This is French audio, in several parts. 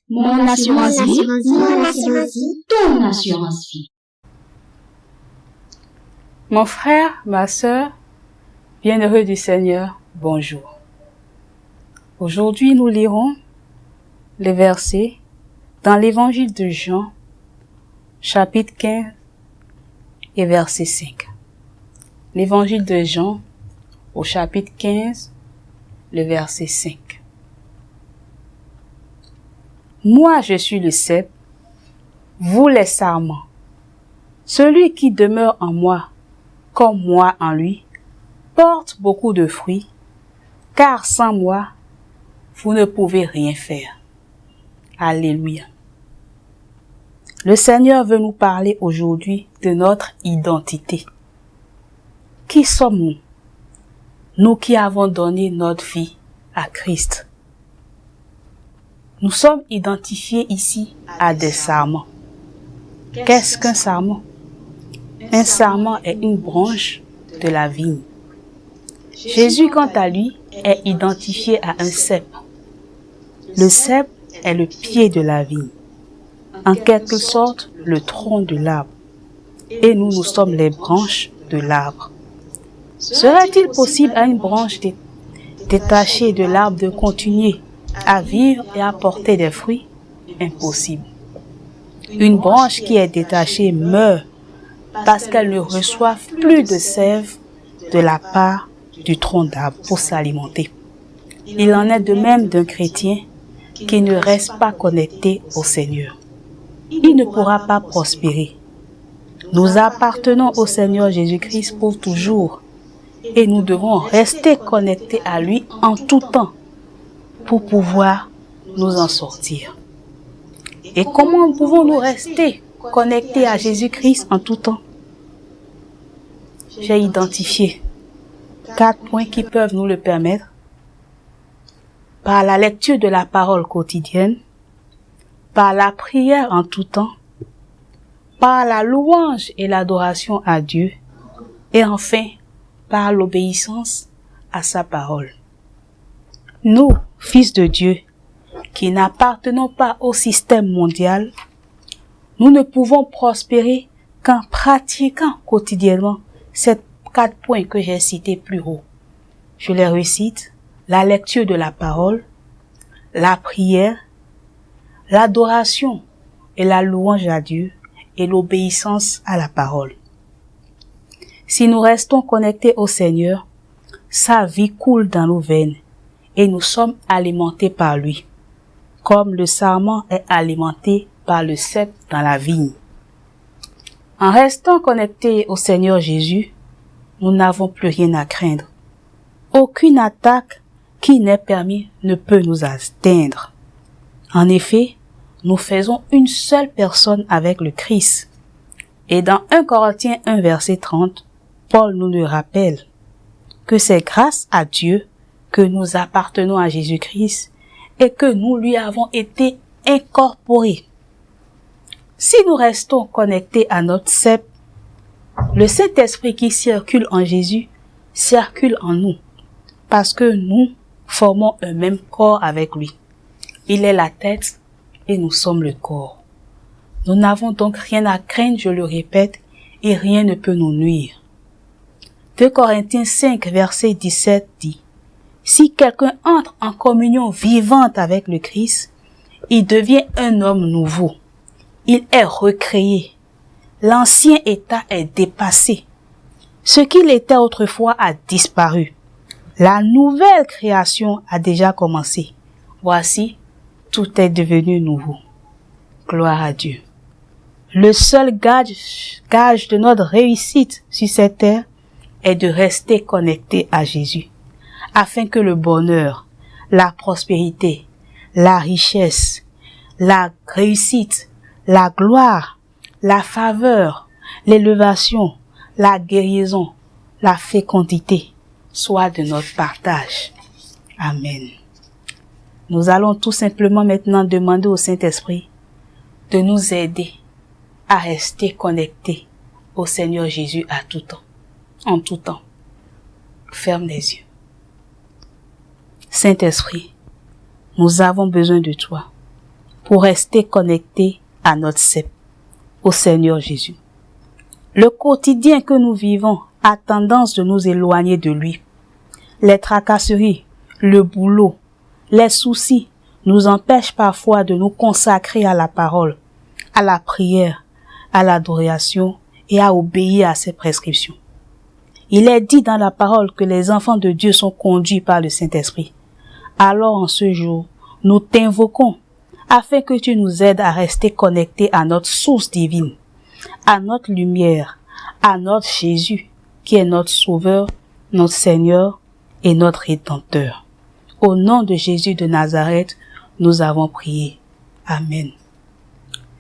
Mon assurance vie. Ton assurance vie. Mon frère, ma sœur, bienheureux du Seigneur, bonjour. Aujourd'hui, nous lirons les versets dans l'évangile de Jean, chapitre 15 et verset 5. L'évangile de Jean, au chapitre 15, le verset 5. Moi, je suis le cep, vous les sarments. Celui qui demeure en moi, comme moi en lui, porte beaucoup de fruits, car sans moi, vous ne pouvez rien faire. Alléluia. Le Seigneur veut nous parler aujourd'hui de notre identité. Qui sommes-nous? Nous qui avons donné notre vie à Christ. Nous sommes identifiés ici à des sarments. Qu'est-ce qu'un sarment? Un sarment est une branche de la vigne. Jésus, quant à lui, est identifié à un cep. Le cep est le pied de la vigne, en quelque sorte le tronc de l'arbre. Et nous sommes les branches de l'arbre. Serait-il possible à une branche détachée de l'arbre de continuer à vivre et à porter des fruits? Impossible. Une branche qui est détachée meurt parce qu'elle ne reçoit plus de sève de la part du tronc d'arbre pour s'alimenter. Il en est de même d'un chrétien qui ne reste pas connecté au Seigneur. Il ne pourra pas prospérer. Nous appartenons au Seigneur Jésus-Christ pour toujours et nous devons rester connectés à lui en tout temps pour pouvoir nous en sortir. Et comment pouvons-nous rester connectés à Jésus-Christ en tout temps? J'ai identifié 4 points qui peuvent nous le permettre. Par la lecture de la parole quotidienne, par la prière en tout temps, par la louange et l'adoration à Dieu, et enfin, par l'obéissance à sa parole. Nous, fils de Dieu, qui n'appartenons pas au système mondial, nous ne pouvons prospérer qu'en pratiquant quotidiennement ces 4 points que j'ai cités plus haut. Je les récite: la lecture de la parole, la prière, l'adoration et la louange à Dieu et l'obéissance à la parole. Si nous restons connectés au Seigneur, sa vie coule dans nos veines et nous sommes alimentés par lui, comme le sarment est alimenté par le cep dans la vigne. En restant connectés au Seigneur Jésus, nous n'avons plus rien à craindre. Aucune attaque qui n'est permise ne peut nous atteindre. En effet, nous faisons une seule personne avec le Christ. Et dans 1 Corinthiens 1 verset 30, Paul nous le rappelle que c'est grâce à Dieu que nous appartenons à Jésus-Christ et que nous lui avons été incorporés. Si nous restons connectés à notre cep, le Saint-Esprit qui circule en Jésus circule en nous, parce que nous formons un même corps avec lui. Il est la tête et nous sommes le corps. Nous n'avons donc rien à craindre, je le répète, et rien ne peut nous nuire. 2 Corinthiens 5 verset 17 dit: si quelqu'un entre en communion vivante avec le Christ, il devient un homme nouveau. Il est recréé. L'ancien état est dépassé. Ce qu'il était autrefois a disparu. La nouvelle création a déjà commencé. Voici, tout est devenu nouveau. Gloire à Dieu. Le seul gage de notre réussite sur cette terre est de rester connecté à Jésus, afin que le bonheur, la prospérité, la richesse, la réussite, la gloire, la faveur, l'élévation, la guérison, la fécondité soient de notre partage. Amen. Nous allons tout simplement maintenant demander au Saint-Esprit de nous aider à rester connectés au Seigneur Jésus à tout temps, en tout temps. Ferme les yeux. Saint-Esprit, nous avons besoin de toi. pour rester connectés à notre cep, au Seigneur Jésus. Le quotidien que nous vivons a tendance de nous éloigner de lui. Les tracasseries, le boulot, les soucis nous empêchent parfois de nous consacrer à la parole, à la prière, à l'adoration et à obéir à ses prescriptions. Il est dit dans la parole que les enfants de Dieu sont conduits par le Saint-Esprit. Alors en ce jour, nous t'invoquons afin que tu nous aides à rester connectés à notre source divine, à notre lumière, à notre Jésus, qui est notre Sauveur, notre Seigneur et notre Rédempteur. Au nom de Jésus de Nazareth, nous avons prié. Amen.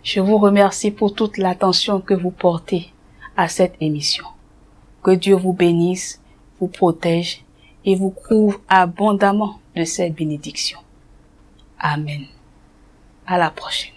Je vous remercie pour toute l'attention que vous portez à cette émission. Que Dieu vous bénisse, vous protège et vous couvre abondamment de ses bénédictions. Amen. À la prochaine.